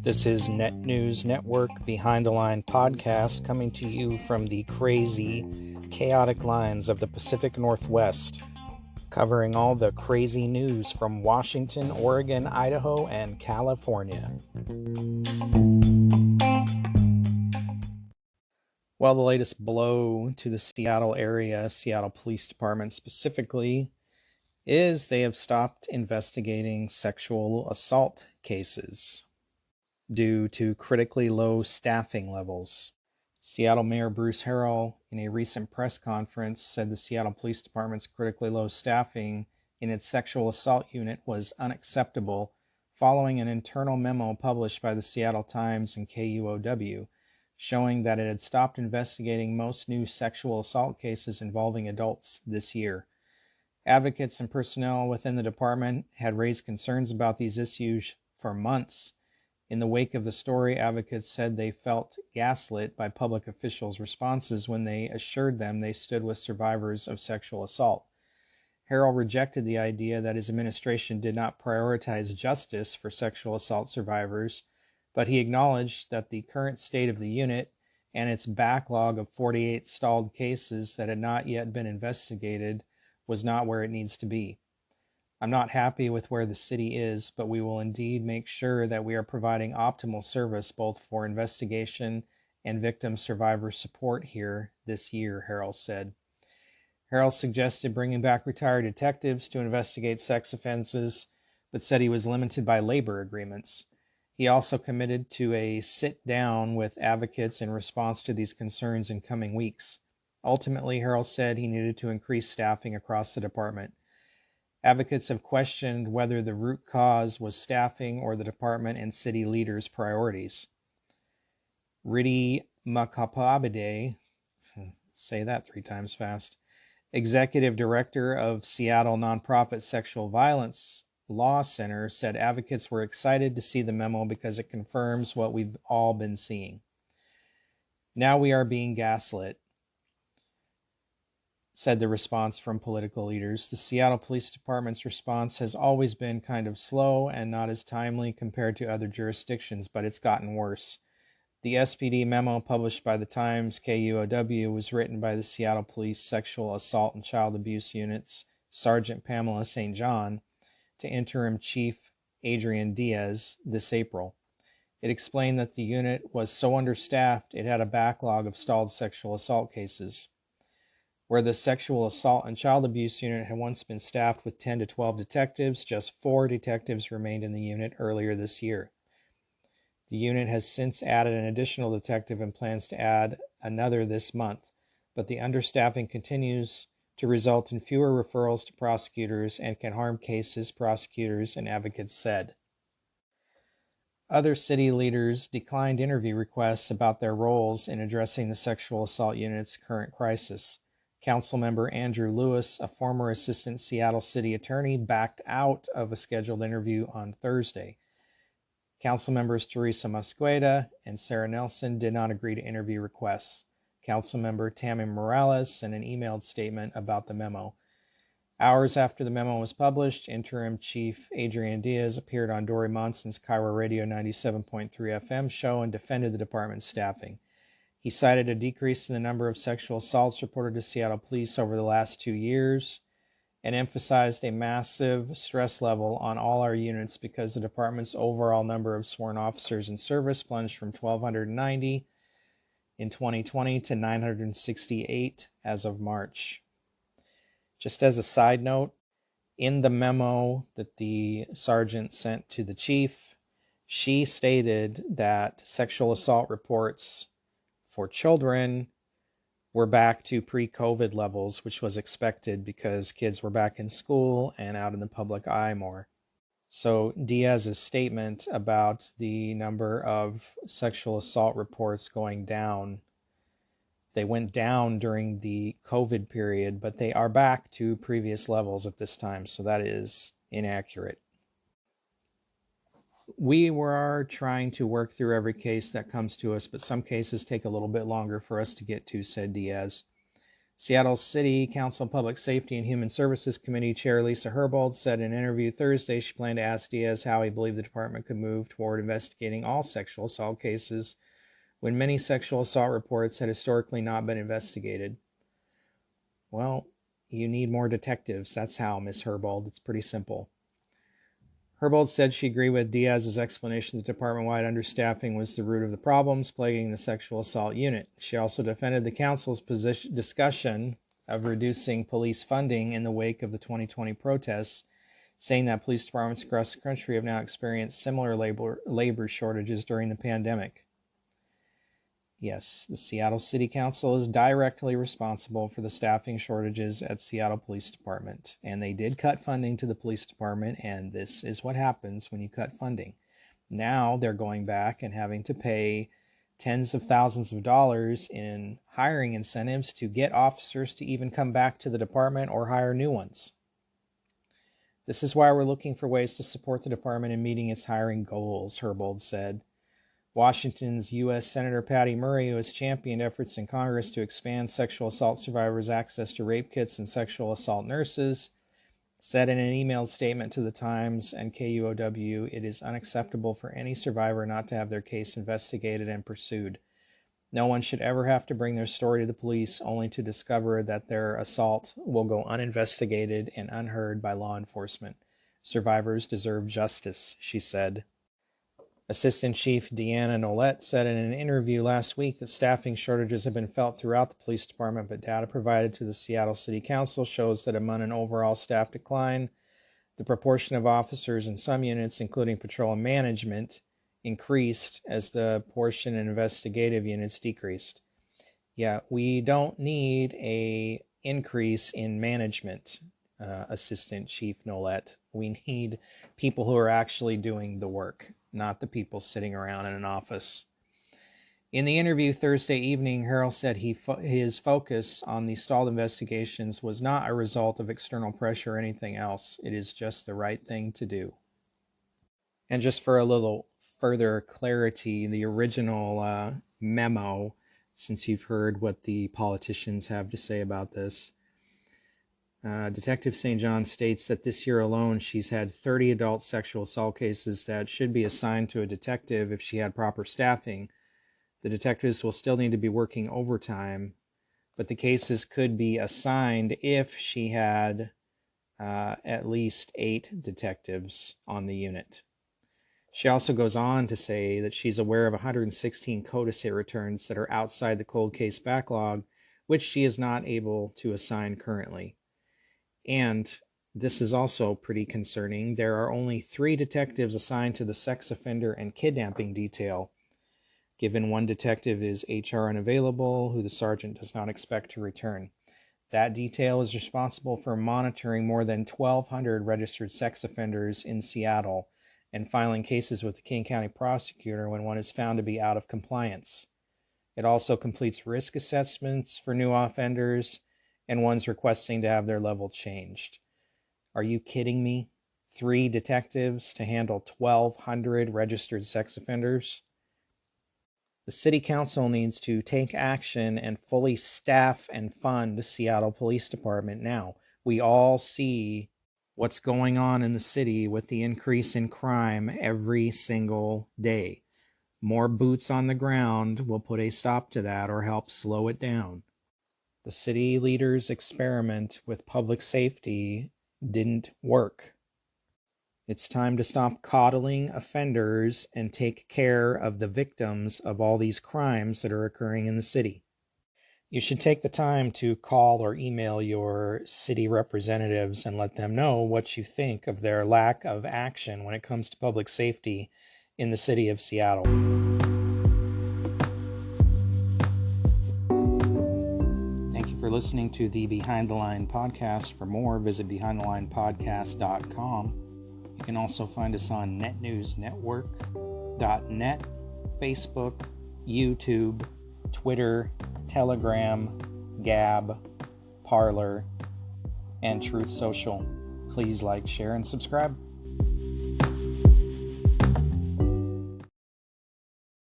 This is Net News Network Behind the Line podcast, coming to you from the crazy, chaotic lines of the Pacific Northwest, covering all the crazy news from Washington, Oregon, Idaho, and California. Well, the latest blow to the Seattle area, Seattle Police Department specifically, is they have stopped investigating sexual assault cases due to critically low staffing levels. Seattle Mayor Bruce Harrell, in a recent press conference, said the Seattle Police Department's critically low staffing in its sexual assault unit was unacceptable following an internal memo published by the Seattle Times and KUOW, showing that it had stopped investigating most new sexual assault cases involving adults this year. Advocates and personnel within the department had raised concerns about these issues for months. In the wake of the story, advocates said they felt gaslit by public officials' responses when they assured them they stood with survivors of sexual assault. Harrell rejected the idea that his administration did not prioritize justice for sexual assault survivors, but he acknowledged that the current state of the unit and its backlog of 48 stalled cases that had not yet been investigated was not where it needs to be. I'm not happy with where the city is, but we will indeed make sure that we are providing optimal service both for investigation and victim survivor support here this year, Harrell said. Harrell suggested bringing back retired detectives to investigate sex offenses, but said he was limited by labor agreements. He also committed to a sit-down with advocates in response to these concerns in coming weeks. Ultimately, Harrell said he needed to increase staffing across the department. Advocates have questioned whether the root cause was staffing or the department and city leaders' priorities. Riddhi Makapabide, say that 3 times fast, executive director of Seattle nonprofit Sexual Violence Law Center, said advocates were excited to see the memo because it confirms what we've all been seeing. Now we are being gaslit, said the response from political leaders. The Seattle Police Department's response has always been kind of slow and not as timely compared to other jurisdictions, but it's gotten worse. The SPD memo published by the Times KUOW was written by the Seattle Police Sexual Assault and Child Abuse Unit's Sergeant Pamela St. John to Interim Chief Adrian Diaz this April. It explained that the unit was so understaffed it had a backlog of stalled sexual assault cases. Where the Sexual Assault and Child Abuse Unit had once been staffed with 10 to 12 detectives, just 4 detectives remained in the unit earlier this year. The unit has since added an additional detective and plans to add another this month, but the understaffing continues to result in fewer referrals to prosecutors and can harm cases, prosecutors and advocates said. Other city leaders declined interview requests about their roles in addressing the sexual assault unit's current crisis. Councilmember Andrew Lewis, a former assistant Seattle city attorney, backed out of a scheduled interview on Thursday. Councilmembers Teresa Mosqueda and Sarah Nelson did not agree to interview requests. Councilmember Tammy Morales sent an emailed statement about the memo. Hours after the memo was published, Interim Chief Adrian Diaz appeared on Dory Monson's Kiowa Radio 97.3 FM show and defended the department's staffing. He cited a decrease in the number of sexual assaults reported to Seattle police over the last 2 years and emphasized a massive stress level on all our units because the department's overall number of sworn officers in service plunged from 1,290 in 2020 to 968 as of March. Just as a side note, in the memo that the sergeant sent to the chief, she stated that sexual assault reports for children were back to pre-COVID levels, which was expected because kids were back in school and out in the public eye more. So Diaz's statement about the number of sexual assault reports going down, they went down during the COVID period, but they are back to previous levels at this time, so that is inaccurate. We are trying to work through every case that comes to us, but some cases take a little bit longer for us to get to, said Diaz. Seattle City Council Public Safety and Human Services Committee Chair Lisa Herbold said in an interview Thursday she planned to ask Diaz how he believed the department could move toward investigating all sexual assault cases when many sexual assault reports had historically not been investigated. Well, you need more detectives. That's how, Ms. Herbold. It's pretty simple. Herbold said she agreed with Diaz's explanation that department-wide understaffing was the root of the problems plaguing the sexual assault unit. She also defended the council's discussion of reducing police funding in the wake of the 2020 protests, saying that police departments across the country have now experienced similar labor shortages during the pandemic. Yes, the Seattle City Council is directly responsible for the staffing shortages at Seattle Police Department, and they did cut funding to the police department, and this is what happens when you cut funding. Now they're going back and having to pay tens of thousands of dollars in hiring incentives to get officers to even come back to the department or hire new ones. This is why we're looking for ways to support the department in meeting its hiring goals, Herbold said. Washington's U.S. Senator Patty Murray, who has championed efforts in Congress to expand sexual assault survivors' access to rape kits and sexual assault nurses, said in an emailed statement to the Times and KUOW, it is unacceptable for any survivor not to have their case investigated and pursued. No one should ever have to bring their story to the police only to discover that their assault will go uninvestigated and unheard by law enforcement. Survivors deserve justice, she said. Assistant Chief Deanna Nolette said in an interview last week that staffing shortages have been felt throughout the police department, but data provided to the Seattle City Council shows that among an overall staff decline, the proportion of officers in some units, including patrol and management, increased as the portion in investigative units decreased. Yeah, we don't need an increase in management, Assistant Chief Nolette. We need people who are actually doing the work, not the people sitting around in an office. In the interview Thursday evening, Harrell said his focus on the stalled investigations was not a result of external pressure or anything else. It is just the right thing to do. And just for a little further clarity, the original memo, since you've heard what the politicians have to say about this, Detective St. John states that this year alone she's had 30 adult sexual assault cases that should be assigned to a detective if she had proper staffing. The detectives will still need to be working overtime, but the cases could be assigned if she had at least 8 detectives on the unit. She also goes on to say that she's aware of 116 CODIS hit returns that are outside the cold case backlog, which she is not able to assign currently. And this is also pretty concerning. There are only 3 detectives assigned to the sex offender and kidnapping detail, given one detective is HR unavailable, who the sergeant does not expect to return. That detail is responsible for monitoring more than 1,200 registered sex offenders in Seattle and filing cases with the King County prosecutor when one is found to be out of compliance. It also completes risk assessments for new offenders and ones requesting to have their level changed. Are you kidding me? 3 detectives to handle 1,200 registered sex offenders? The City Council needs to take action and fully staff and fund the Seattle Police Department now. We all see what's going on in the city with the increase in crime every single day. More boots on the ground will put a stop to that or help slow it down. The city leaders' experiment with public safety didn't work. It's time to stop coddling offenders and take care of the victims of all these crimes that are occurring in the city. You should take the time to call or email your city representatives and let them know what you think of their lack of action when it comes to public safety in the city of Seattle. For listening to the Behind the Line podcast. For more, visit behindthelinepodcast.com. You can also find us on netnewsnetwork.net, Facebook, YouTube, Twitter, Telegram, Gab, Parler, and Truth Social. Please like, share, and subscribe.